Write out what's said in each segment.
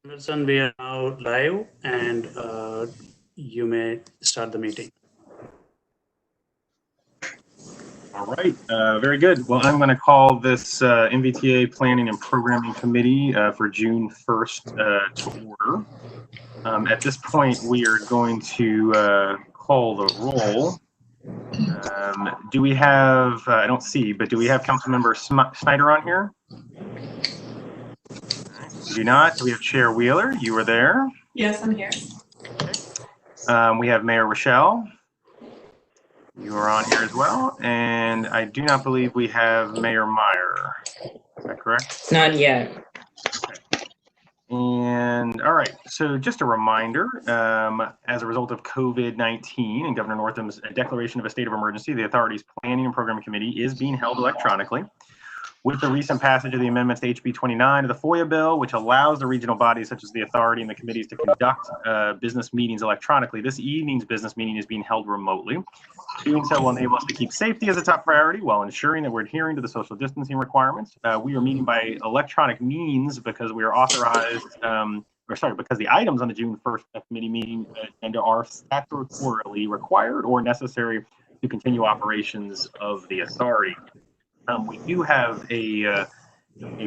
Emerson, we are now live and you may start the meeting. All right, very good. Well, I'm going to call this NVTA Planning and Programming Committee for June 1st to order. At this point, we are going to call the roll. Do we have, I don't see, but do we have Councilmember Snyder on here? We do not. Do we have Chair Wheeler? You were there. Yes, I'm here. Okay. We have Mayor Rochelle. You are on here as well. And I do not believe we have Mayor Meyer. Is that correct? Not yet. Okay. And all right, so just a reminder, as a result of COVID-19 and Governor Northam's declaration of a state of emergency, the authority's Planning and Programming Committee is being held electronically. With the recent passage of the amendments to HB 29 of the FOIA bill, which allows the regional bodies such as the authority and the committees to conduct business meetings electronically, this evening's business meeting is being held remotely. Doing so will enable us to keep safety as a top priority while ensuring that we're adhering to the social distancing requirements. We are meeting by electronic means because we are authorized, because the items on the June 1st committee meeting agenda are statutorily required or necessary to continue operations of the authority. We do have a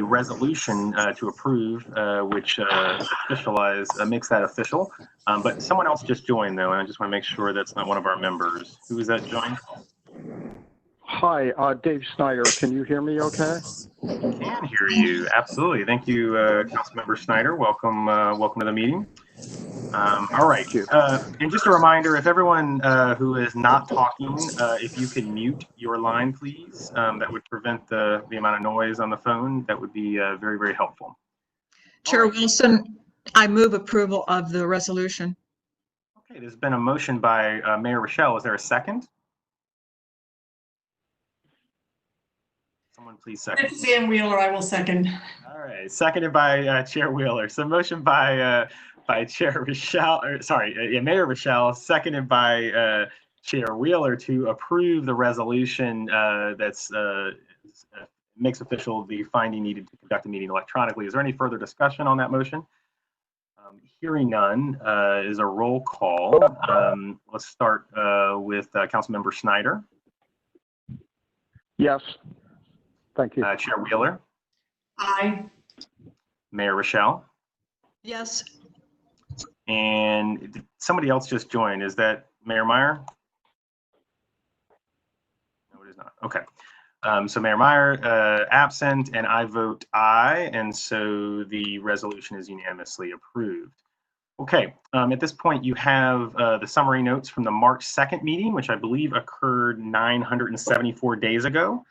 resolution to approve, which makes that official. But someone else just joined, though, and I just want to make sure that's not one of our members. Who is that joined? Hi, Dave Snyder. Can you hear me okay? I can hear you. Absolutely. Thank you, Councilmember Snyder. Welcome, welcome to the meeting. All right. And just a reminder, if everyone who is not talking, if you can mute your line, please, that would prevent the amount of noise on the phone. That would be very, very helpful. Chair Wilson, I move approval of the resolution. Okay, there's been a motion by Mayor Rochelle. Is there a second? Someone please second. It's Sam Wheeler. I will second. All right, seconded by Chair Wheeler. So motion by Chair Rochelle, Mayor Rochelle, seconded by Chair Wheeler to approve the resolution that's makes official the finding needed to conduct a meeting electronically. Is there any further discussion on that motion? Hearing none, is a roll call. Let's start with Councilmember Snyder. Yes. Thank you. Chair Wheeler. Aye. Mayor Rochelle. Yes. And somebody else just joined. Is that Mayor Meyer? No, it is not. Okay. So Mayor Meyer absent, and I vote aye, and so the resolution is unanimously approved. Okay. At this point, you have the summary notes from the March 2nd meeting, which I believe occurred 974 days ago.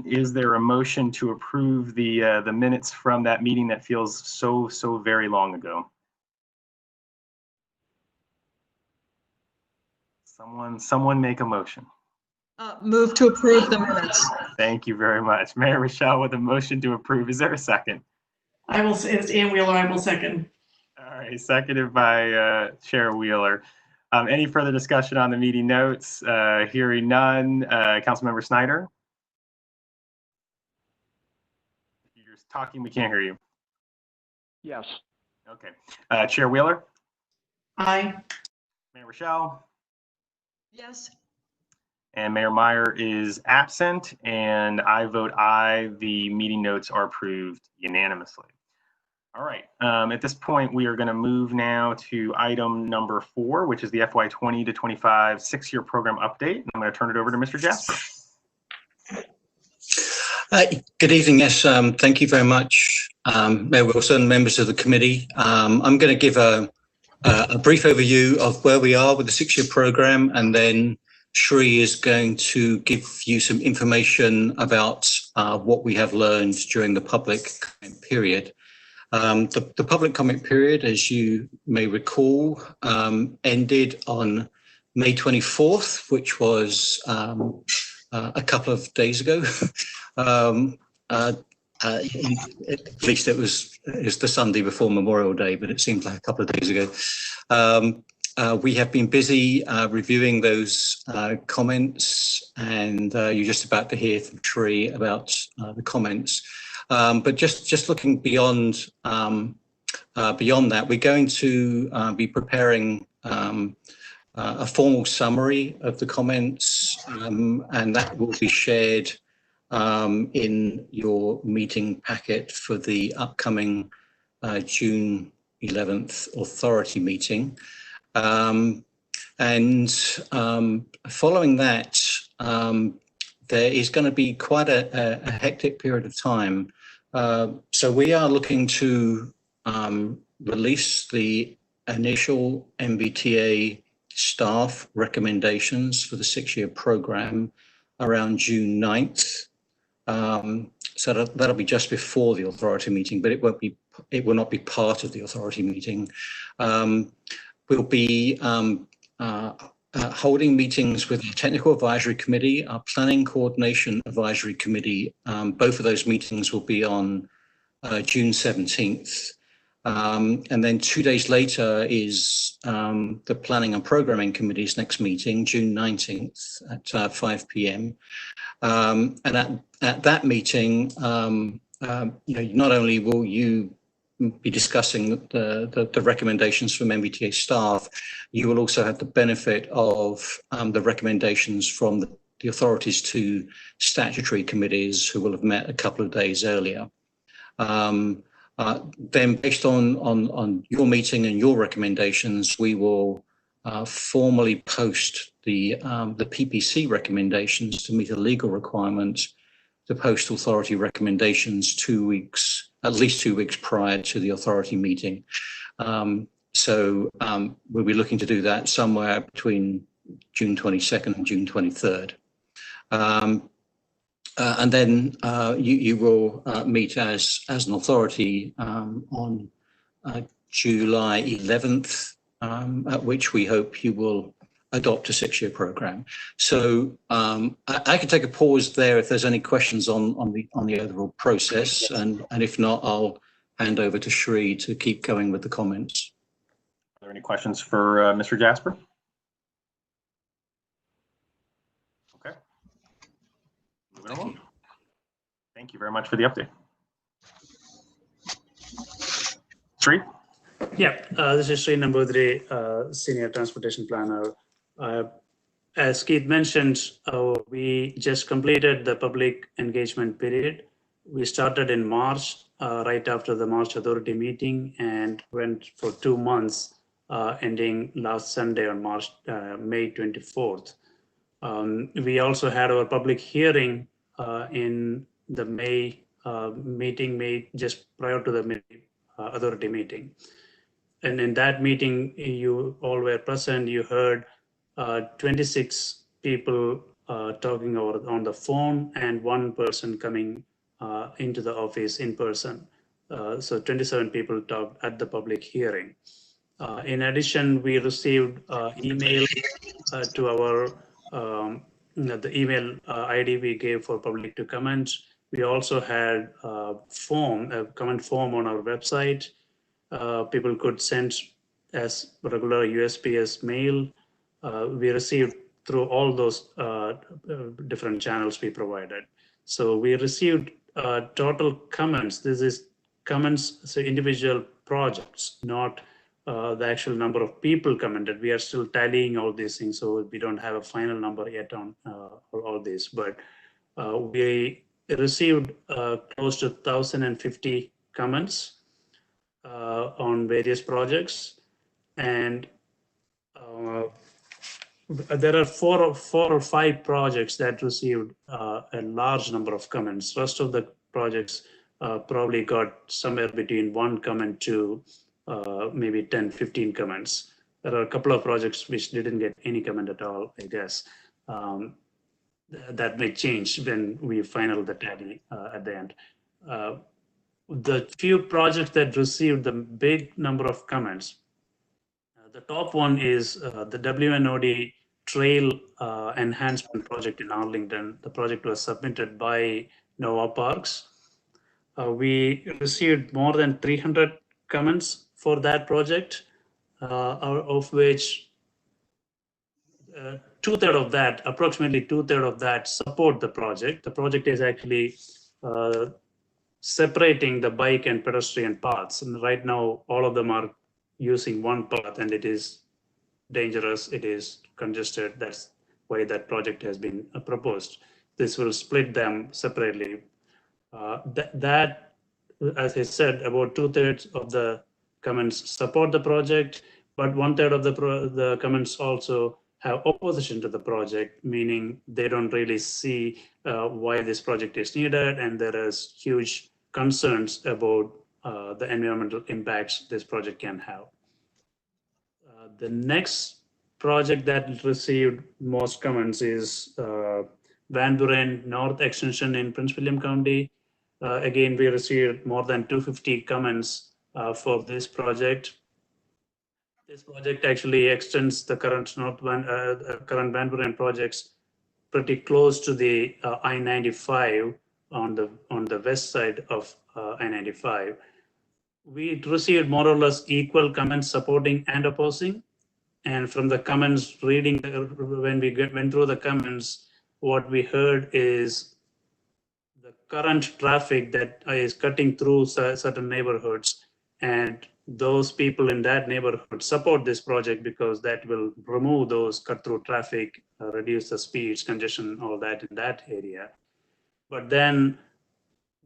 Is there a motion to approve the minutes from that meeting that feels so very long ago? Someone make a motion. Move to approve the minutes. Thank you very much. Mayor Rochelle with a motion to approve. Is there a second? I will. It's Ann Wheeler. I will second. All right, seconded by Chair Wheeler. Any further discussion on the meeting notes? Hearing none. Councilmember Snyder? If you're talking, we can't hear you. Yes. Okay. Chair Wheeler? Aye. Mayor Rochelle? Yes. And Mayor Meyer is absent, and I vote aye. The meeting notes are approved unanimously. All right. At this point, we are going to move now to item number 4, which is the FY 20 to 25 6-year program update. I'm going to turn it over to Mr. Jasper. Good evening. Yes, thank you very much, Mayor Wilson, members of the committee. I'm going to give a brief overview of where we are with the 6-year program, and then Shri is going to give you some information about what we have learned during the public comment period. The public comment period, as you may recall, ended on May 24th, which was a couple of days ago. At least it was the Sunday before Memorial Day, but it seems like a couple of days ago. We have been busy reviewing those comments, and you're just about to hear from Shri about the comments. But just looking beyond beyond that, we're going to be preparing a formal summary of the comments, and that will be shared in your meeting packet for the upcoming June 11th authority meeting. Following that, there is going to be quite a hectic period of time. So we are looking to release the initial NVTA staff recommendations for the 6-year program around June 9th. So that'll be just before the authority meeting, but it will not be part of the authority meeting. We'll be holding meetings with the Technical Advisory Committee, our Planning Coordination Advisory Committee. Both of those meetings will be on June 17th. And then 2 days later is the Planning and Programming Committee's next meeting, June 19th at 5 p.m. And at that meeting, not only will you be discussing the recommendations from NVTA staff, you will also have the benefit of the recommendations from the authorities to statutory committees who will have met a couple of days earlier. Then based on your meeting and your recommendations, we will formally post the PPC recommendations to meet a legal requirement to post authority recommendations 2 weeks, at least 2 weeks prior to the authority meeting. So we'll be looking to do that somewhere between June 22nd and June 23rd. And then you will meet as an authority on July 11th, at which we hope you will adopt a 6-year program. So I can take a pause there if there's any questions on the overall process, and if not, I'll hand over to Shri to keep going with the comments. Are there any questions for Mr. Jasper? Okay. Moving along. Thank you very much for the update. Shri? Yeah, this is Shri Nambudri, Senior Transportation Planner. As Keith mentioned, we just completed the public engagement period. We started in March, right after the March Authority meeting, and went for 2 months, ending last Sunday on May 24th. We also had our public hearing in the May meeting, just prior to the May Authority meeting. And in that meeting, you all were present. You heard 26 people talking on the phone and 1 person coming into the office in person. So 27 people talked at the public hearing. In addition, we received email to our the email ID we gave for public to comment. We also had a comment form on our website. People could send as regular USPS mail. We received through all those different channels we provided. So we received total comments. This is comments, so individual projects, not the actual number of people commented. We are still tallying all these things, so we don't have a final number yet on all this. But we received close to 1,050 comments on various projects, and there are four or five projects that received a large number of comments. Rest of the projects probably got somewhere between 1 comment to maybe 10, 15 comments. There are a couple of projects which didn't get any comment at all, I guess. That may change when we final the tally at the end. The few projects that received the big number of comments, the top one is the WNOD Trail Enhancement Project in Arlington. The project was submitted by Nova Parks. We received more than 300 comments for that project, of which approximately two-thirds of that support the project. The project is actually separating the bike and pedestrian paths. And right now, all of them are using one path, and it is dangerous, it is congested. That's why that project has been proposed. This will split them separately. That, as I said, about 2/3 of the comments support the project, but 1/3 of the comments also have opposition to the project, meaning they don't really see why this project is needed, and there is huge concerns about the environmental impacts this project can have. The next project that received most comments is Van Buren North Extension in Prince William County. Again, we received more than 250 comments for this project. This project actually extends the current current Van Buren projects pretty close to the I-95 on the west side of I-95. We received more or less equal comments supporting and opposing. And from the comments reading, when we went through the comments, what we heard is the current traffic that is cutting through certain neighborhoods, and those people in that neighborhood support this project because that will remove those cut-through traffic, reduce the speeds, congestion, all that in that area. But then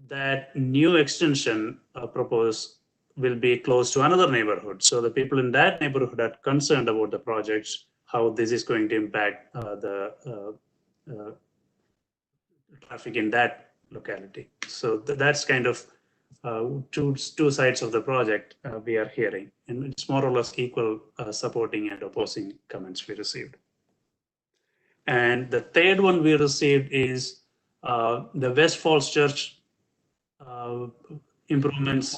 that new extension proposed will be close to another neighborhood. So the people in that neighborhood are concerned about the projects, how this is going to impact the traffic in that locality. So that's kind of two sides of the project we are hearing, and it's more or less equal supporting and opposing comments we received. And the third one we received is the West Falls Church improvements,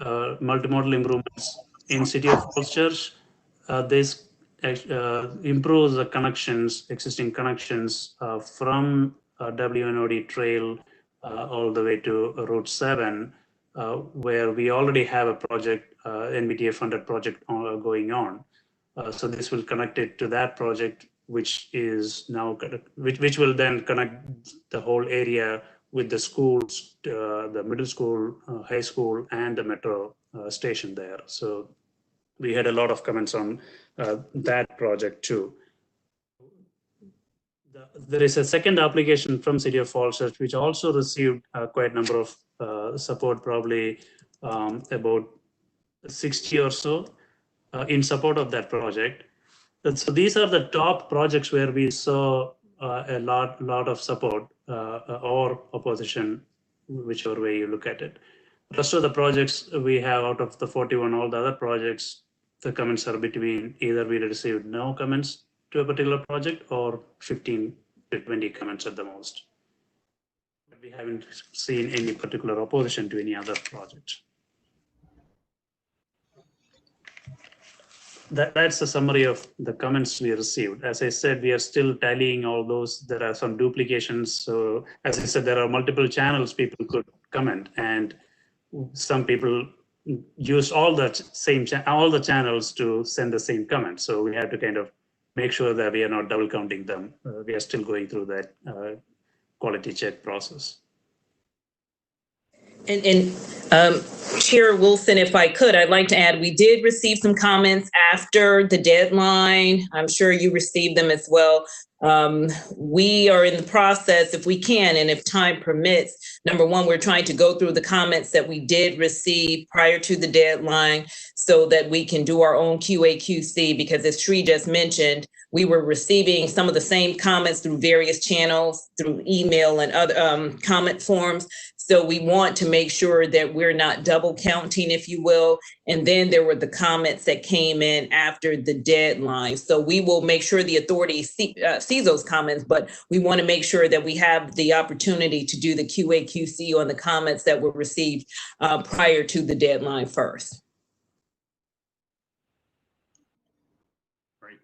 multimodal improvements in City of Falls Church. This improves the connections, existing connections from WNOD Trail all the way to Route 7, where we already have a project, NVTA funded project going on. So this will connect it to that project, which is now, which will then connect the whole area with the schools, the middle school, high school, and the metro station there. So we had a lot of comments on that project too. There is a second application from City of Falls Church, which also received quite a number of support, probably about 60 or so in support of that project. And so these are the top projects where we saw a lot of support or opposition, whichever way you look at it. The rest of the projects we have, out of the 41, all the other projects, the comments are between either we received no comments to a particular project or 15 to 20 comments at the most. But we haven't seen any particular opposition to any other project. That's the summary of the comments we received. As I said, we are still tallying all those. There are some duplications. So as I said, there are multiple channels people could comment, and some people use all the same all the channels to send the same comment. So we have to kind of make sure that we are not double counting them. We are still going through that quality check process. And Chair Wilson, if I could, I'd like to add, we did receive some comments after the deadline. I'm sure you received them as well. We are in the process, if we can, and if time permits, number one, we're trying to go through the comments that we did receive prior to the deadline so that we can do our own QA/QC, because as Sri just mentioned, we were receiving some of the same comments through various channels, through email and other comment forms. So we want to make sure that we're not double counting, if you will. And then there were the comments that came in after the deadline. So we will make sure the authority sees those comments, but we want to make sure that we have the opportunity to do the QA/QC on the comments that were received prior to the deadline first. Great.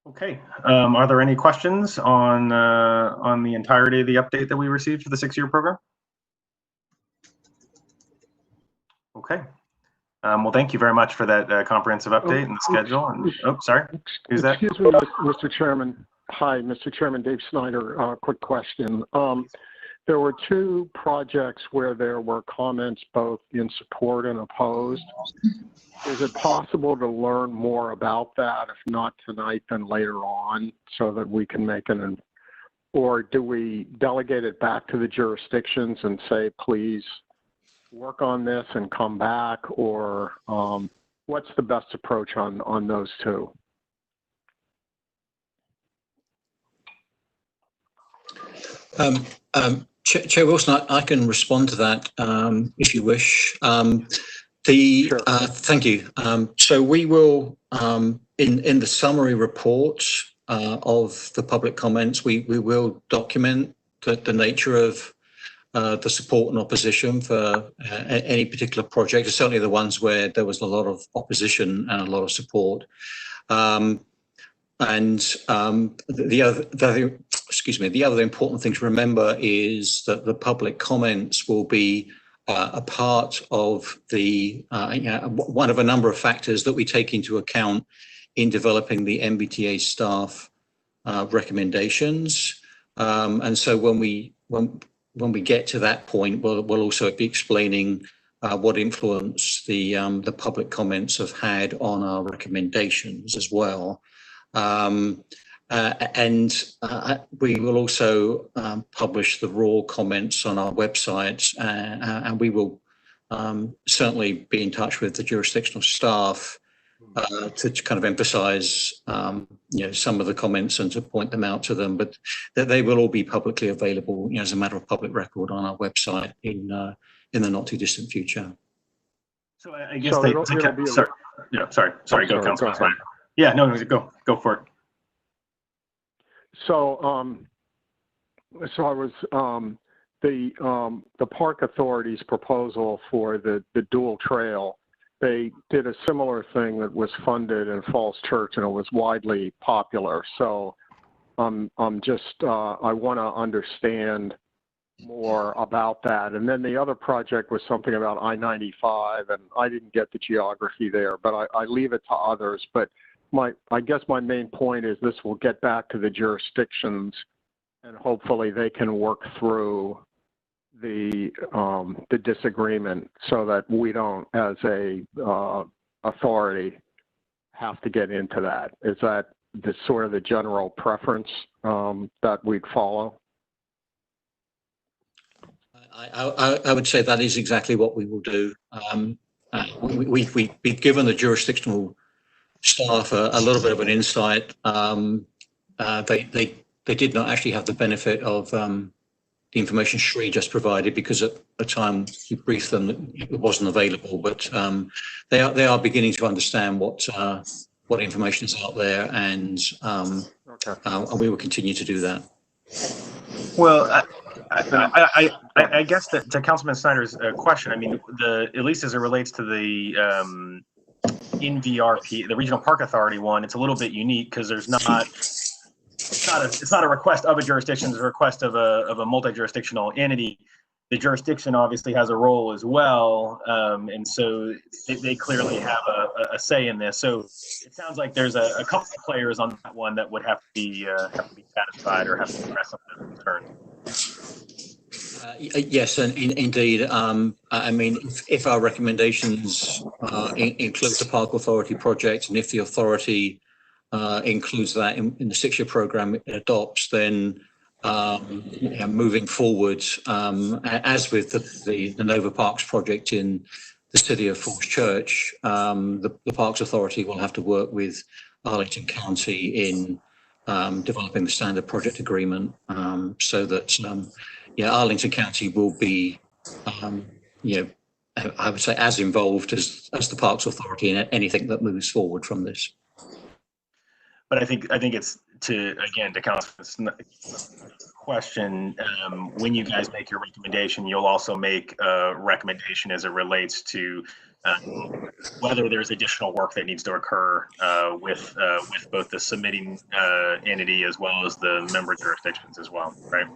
Okay. Are there any questions on the entirety of the update that we received for the 6-year program? Okay. Well, thank you very much for that comprehensive update and the schedule. And sorry, who's that? Excuse me, Mr. Chairman. Hi, Mr. Chairman, Dave Snyder. Quick question. there were two projects where there were comments both in support and opposed. Is it possible to learn more about that, if not tonight, then later on, so that we can make or do we delegate it back to the jurisdictions and say, please work on this and come back, or what's the best approach on those two? Chair Wilson, I can respond to that if you wish. Sure. Thank you. So we will, in the summary report of the public comments, we will document the nature of the support and opposition for any particular project, certainly the ones where there was a lot of opposition and a lot of support. The other important thing to remember is that the public comments will be a part of the one of a number of factors that we take into account in developing the NVTA staff recommendations. And so when we get to that point, we'll also be explaining what influence the public comments have had on our recommendations as well. We will also publish the raw comments on our website, and we will certainly be in touch with the jurisdictional staff to kind of emphasize some of the comments and to point them out to them, but that they will all be publicly available as a matter of public record on our website in the not too distant future. So I guess sorry, go, Councilman Snyder. Yeah, no, go for it. So, I was the Park Authority's proposal for the dual trail. They did a similar thing that was funded in Falls Church, and it was widely popular. So, I'm just I want to understand more about that. And then the other project was something about I-95, and I didn't get the geography there, but I leave it to others. But I guess my main point is this will get back to the jurisdictions, and hopefully they can work through the disagreement so that we don't, as a authority, have to get into that. Is that the sort of the general preference that we'd follow? I would say that is exactly what we will do. We've given the jurisdictional staff a little bit of an insight. They did not actually have the benefit of the information Shri just provided, because at the time we briefed them it wasn't available. But they are beginning to understand what information is out there, and we will continue to do that. Well, I guess that to Councilman Snyder's question, I mean, at least as it relates to the NVRP, the Regional Park Authority one, it's a little bit unique because there's it's not a request of a jurisdiction, it's a request of a multi-jurisdictional entity. The jurisdiction obviously has a role as well, and so they clearly have a say in this. So it sounds like there's a couple of players on that one that would have to be satisfied or have to address some of the concerns. Yes, and indeed. I mean, if our recommendations include the Park Authority project, and if the authority includes that in the 6-year program it adopts, then moving forward, as with the Nova Parks project in the city of Falls Church, the Parks Authority will have to work with Arlington County in developing the standard project agreement, so that Arlington County will be, I would say, as involved as the Parks Authority in anything that moves forward from this. But I think it's to Councilman's question, when you guys make your recommendation, you'll also make a recommendation as it relates to whether there's additional work that needs to occur with both the submitting entity as well as the member jurisdictions as well, right?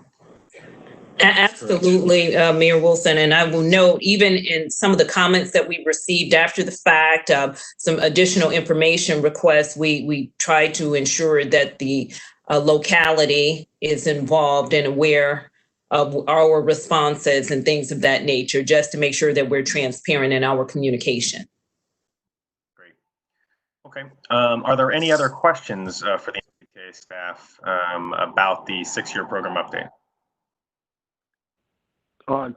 Absolutely, Mayor Wilson. And I will note, even in some of the comments that we received after the fact, some additional information requests, we try to ensure that the locality is involved and aware of our responses and things of that nature, just to make sure that we're transparent in our communication. Great. Okay. Are there any other questions for the NVTA staff about the 6-year program update?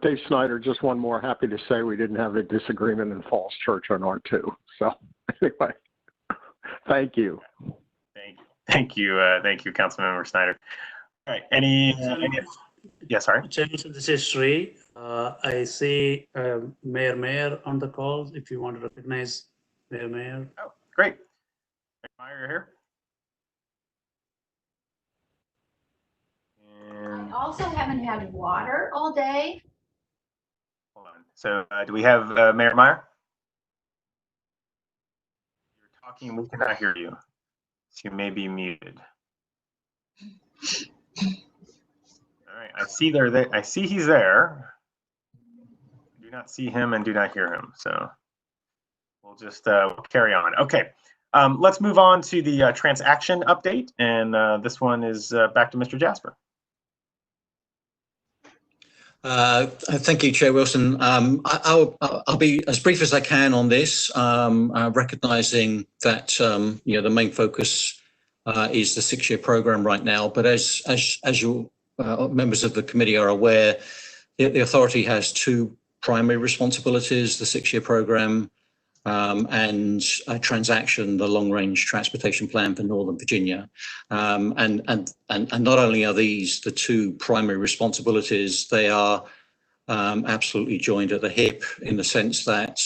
Dave Snyder, just one more. Happy to say we didn't have a disagreement in Falls Church on R2. So anyway, thank you. Thank you, Councilmember Snyder. All right. Any yeah, sorry. Chairman, this is Sri. I see Meyer on the call. If you want to recognize Meyer. Oh, great. Meyer, you're here. And I also haven't had water all day. hold on. So do we have Mayor Meyer? You're talking, we cannot hear you. So you may be muted. All right, I see I see he's there. Do not see him and do not hear him. So we'll just carry on. Okay, let's move on to the transaction update. And this one is back to Mr. Jasper. Thank you, Chair Wilson. I'll be as brief as I can on this, recognizing that the main focus is the 6-year program right now. But as you members of the committee are aware, the authority has 2 primary responsibilities: the 6-year program and a transaction, the long-range transportation plan for Northern Virginia. And not only are these the 2 primary responsibilities, they are absolutely joined at the hip, in the sense that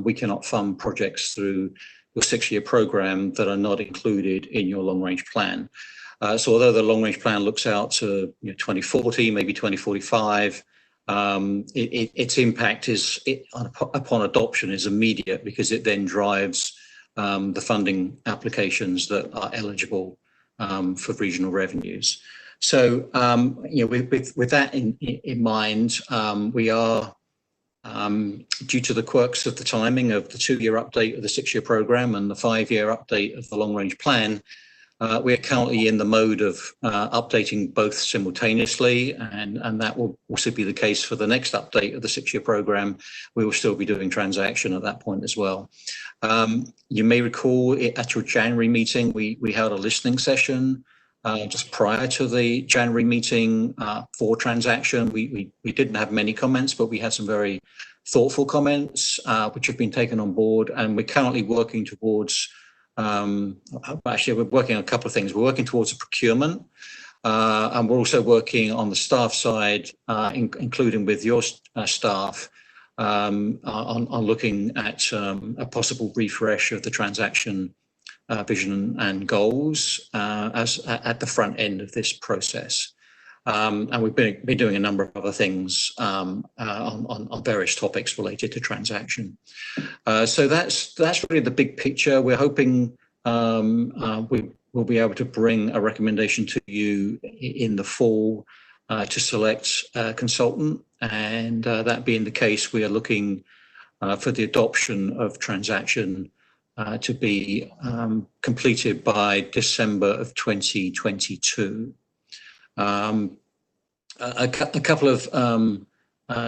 we cannot fund projects through your 6-year program that are not included in your long-range plan. So although the long-range plan looks out to 2040, maybe 2045, its impact upon adoption is immediate, because it then drives the funding applications that are eligible for regional revenues. So with that in mind, we are, due to the quirks of the timing of the 2-year update of the 6-year program and the 5-year update of the long-range plan, we are currently in the mode of updating both simultaneously, and that will also be the case for the next update of the 6-year program. We will still be doing transaction at that point as well. You may recall at your January meeting, we held a listening session just prior to the January meeting for transaction. We didn't have many comments, but we had some very thoughtful comments which have been taken on board, and we're currently working towards actually, we're working on a couple of things. We're working towards a procurement, and we're also working on the staff side, including with your staff, on looking at a possible refresh of the transaction vision and goals as at the front end of this process. And we've been doing a number of other things on various topics related to transaction. So that's really the big picture. We're hoping we'll be able to bring a recommendation to you in the fall to select a consultant. And that being the case, we are looking for the adoption of transaction to be completed by December of 2022. A couple of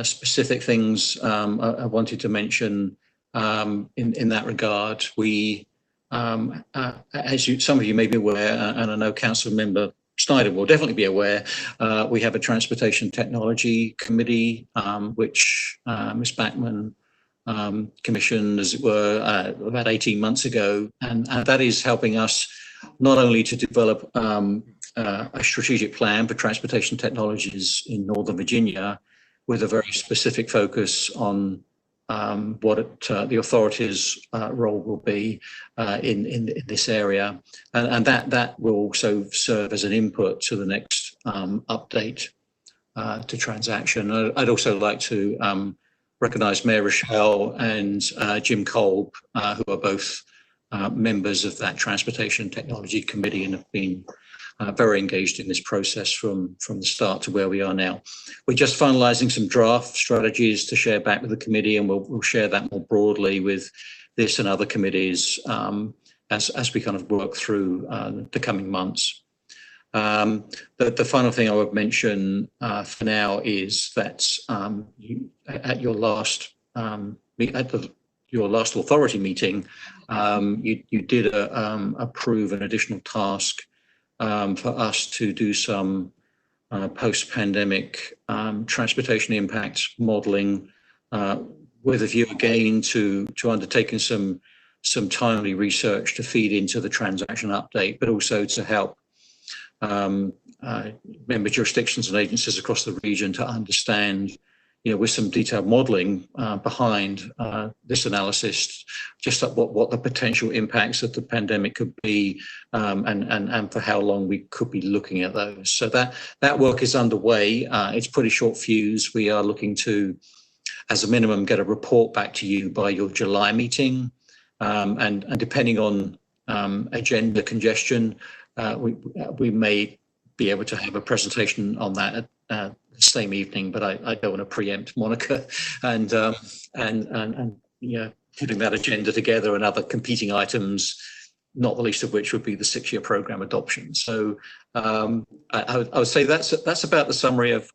specific things I wanted to mention in that regard. We, as some of you may be aware, and I know Councilmember Snyder will definitely be aware, we have a Transportation Technology Committee, which Ms. Backman commissioned, as it were, about 18 months ago, and that is helping us not only to develop a strategic plan for transportation technologies in Northern Virginia, with a very specific focus on what the authority's role will be in this area, and that will also serve as an input to the next update to transaction. I'd also like to recognize Mayor Rochelle and Jim Kolb, who are both members of that Transportation Technology Committee and have been very engaged in this process from the start to where we are now. We're just finalizing some draft strategies to share back with the committee, and we'll share that more broadly with this and other committees as we kind of work through the coming months. The final thing I would mention for now is that you, at your last your last authority meeting, you did approve an additional task for us to do some post-pandemic transportation impact modelling, with a view again to undertaking some timely research to feed into the transaction update, but also to help member jurisdictions and agencies across the region to understand, with some detailed modelling behind this analysis, just what the potential impacts of the pandemic could be, and for how long we could be looking at those. So that work is underway. It's pretty short fuse. We are looking to, as a minimum, get a report back to you by your July meeting, and depending on agenda congestion, we may be able to have a presentation on that the same evening, but I don't want to preempt Monica and putting that agenda together and other competing items, not the least of which would be the 6-year program adoption. So I would say that's about the summary of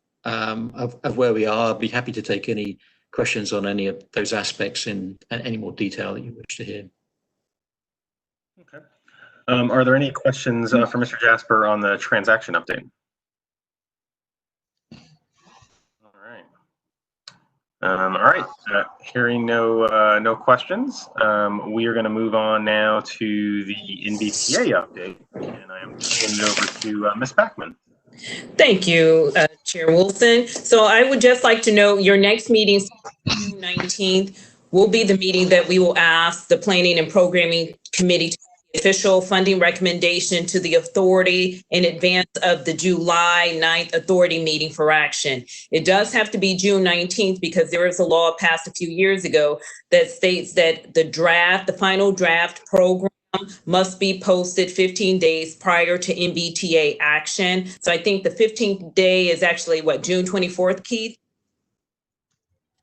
where we are. I'd be happy to take any questions on any of those aspects in any more detail that you wish to hear. Okay. Are there any questions for Mr. Jasper on the transaction update? All right. Hearing no questions, we are going to move on now to the NVTA update, and I am turning it over to Ms. Backman. Thank you, Chair Wilson. So I would just like to know your next meeting, June 19th, will be the meeting that we will ask the Planning and Programming Committee to official funding recommendation to the authority in advance of the July 9th authority meeting for action. It does have to be June 19th because there is a law passed a few years ago that states that the final draft program must be posted 15 days prior to NVTA action. So I think the 15th day is actually June 24th, Keith?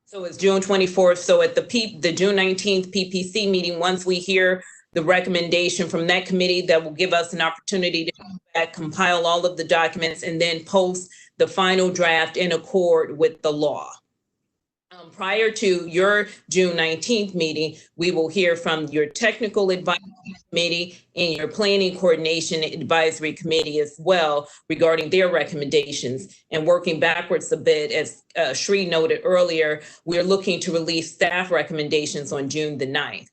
So it's June 24th. So at the June 19th PPC meeting, once we hear the recommendation from that committee, that will give us an opportunity to compile all of the documents and then post the final draft in accord with the law. Prior to your June 19th meeting, we will hear from your technical advisory committee and your planning coordination advisory committee as well regarding their recommendations. And working backwards a bit, as Shri noted earlier, we're looking to release staff recommendations on June the 9th.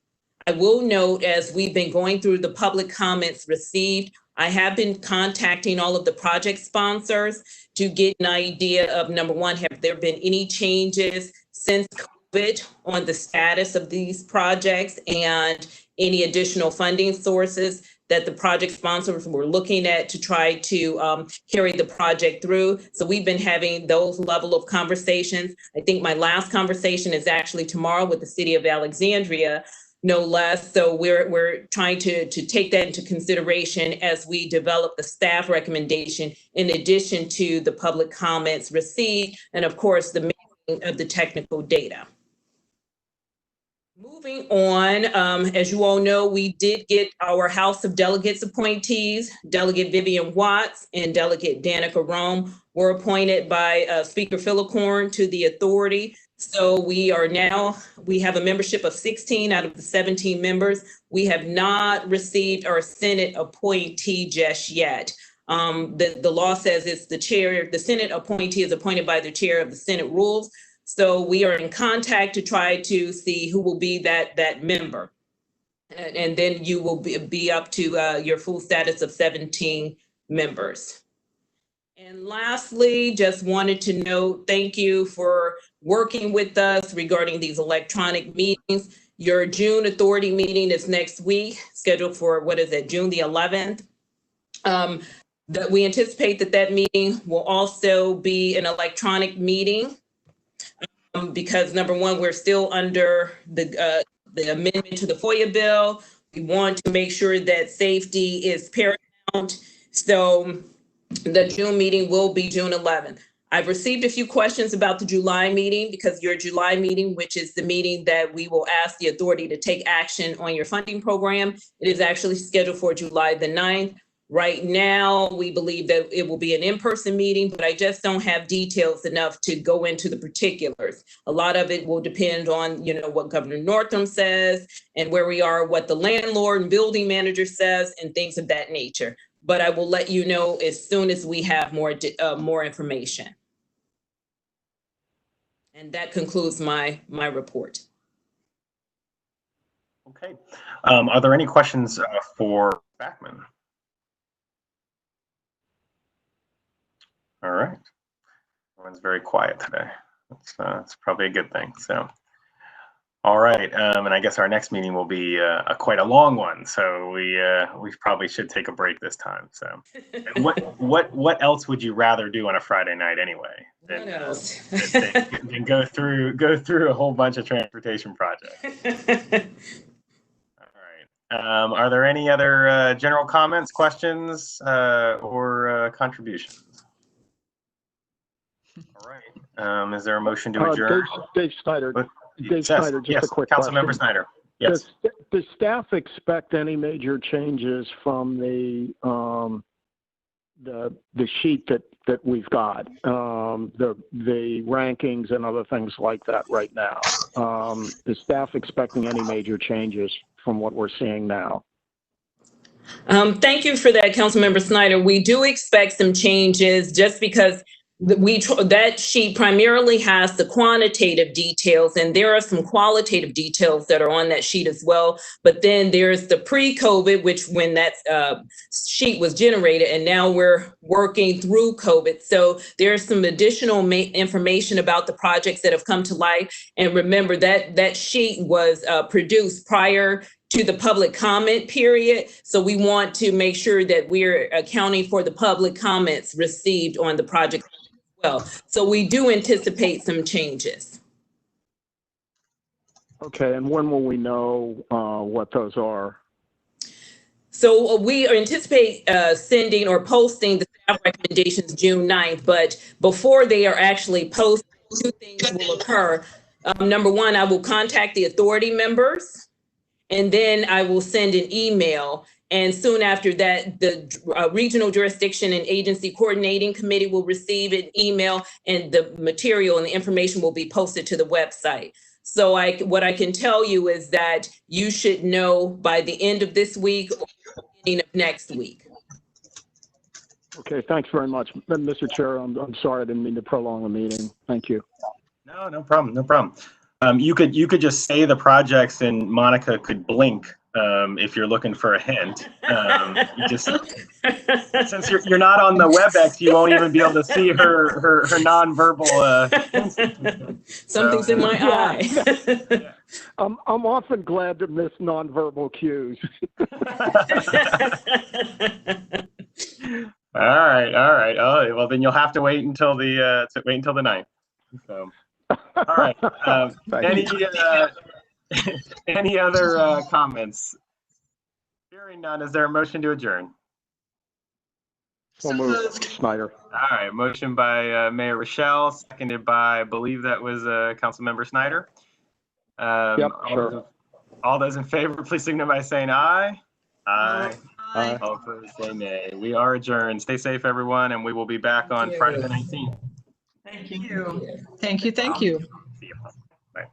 I will note, as we've been going through the public comments received, I have been contacting all of the project sponsors to get an idea of, number one, have there been any changes since COVID on the status of these projects and any additional funding sources that the project sponsors were looking at to try to carry the project through. So we've been having those level of conversations. I think my last conversation is actually tomorrow with the city of Alexandria, no less. So we're trying to take that into consideration as we develop the staff recommendation, in addition to the public comments received, and of course, the making of the technical data. Moving on, as you all know, we did get our House of Delegates appointees. Delegate Vivian Watts and Delegate Danica Rome were appointed by Speaker Philicorn to the authority. So we have a membership of 16 out of the 17 members. We have not received our Senate appointee just yet. The law says it's the chair, the Senate appointee is appointed by the chair of the Senate Rules. So we are in contact to try to see who will be that member. And then you will be up to your full status of 17 members. And lastly, just wanted to note, thank you for working with us regarding these electronic meetings. Your June authority meeting is next week, scheduled for, June the 11th. That we anticipate that meeting will also be an electronic meeting because, number one, we're still under the amendment to the FOIA bill. We want to make sure that safety is paramount. So the June meeting will be June 11th. I've received a few questions about the July meeting because your July meeting, which is the meeting that we will ask the authority to take action on your funding program, it is actually scheduled for July the 9th. Right now, we believe that it will be an in-person meeting, but I just don't have details enough to go into the particulars. A lot of it will depend on, what Governor Northam says and where we are, what the landlord and building manager says and things of that nature. But I will let you know as soon as we have more information. And that concludes my report. Okay. Are there any questions for Backman? All right. Everyone's very quiet today. That's probably a good thing. So, all right. And I guess our next meeting will be quite a long one. So we probably should take a break this time. So, what else would you rather do on a Friday night anyway? Than go through a whole bunch of transportation projects. All right. Are there any other general comments, questions, or contributions? All right. Is there a motion to adjourn? Dave Snyder. Dave Yes, Snyder, just a quick question. Councilmember Snyder. Yes. Does staff expect any major changes from the sheet that we've got, the rankings and other things like that right now? Is staff expecting any major changes from what we're seeing now? Thank you for that, Councilmember Snyder. We do expect some changes just because that sheet primarily has the quantitative details, and there are some qualitative details that are on that sheet as well. But then there's the pre-COVID, which when that sheet was generated, and now we're working through COVID. So there's some additional information about the projects that have come to life. And remember that sheet was produced prior to the public comment period. So we want to make sure that we're accounting for the public comments received on the project as well. So we do anticipate some changes. Okay, and when will we know what those are? So we anticipate sending or posting the staff recommendations June 9th, but before they are actually posted, two things will occur. Number one, I will contact the authority members, and then I will send an email. And soon after that, the Regional Jurisdiction and Agency Coordinating Committee will receive an email, and the material and the information will be posted to the website. So what I can tell you is that you should know by the end of this week or beginning of next week. Okay, thanks very much. Mr. Chair, I'm sorry, I didn't mean to prolong the meeting. Thank you. No problem. No problem. You could just say the projects and Monica could blink if you're looking for a hint. You just, since you're not on the WebEx, you won't even be able to see her nonverbal. Something's in my eye. Yeah. I'm often glad to miss nonverbal cues. All right. Oh, well, then you'll have to wait until the 9th. So, all right. Any other comments? Hearing none, is there a motion to adjourn? So moved. Snyder. All right, motion by Mayor Rochelle, seconded by, I believe that was Councilmember Snyder. Yep, sure. All those in favor, please signify by saying aye. Aye. Aye. All opposed, say nay. We are adjourned. Stay safe, everyone, and we will be back on Friday the 19th. Thank you. Thank you. See you. Bye.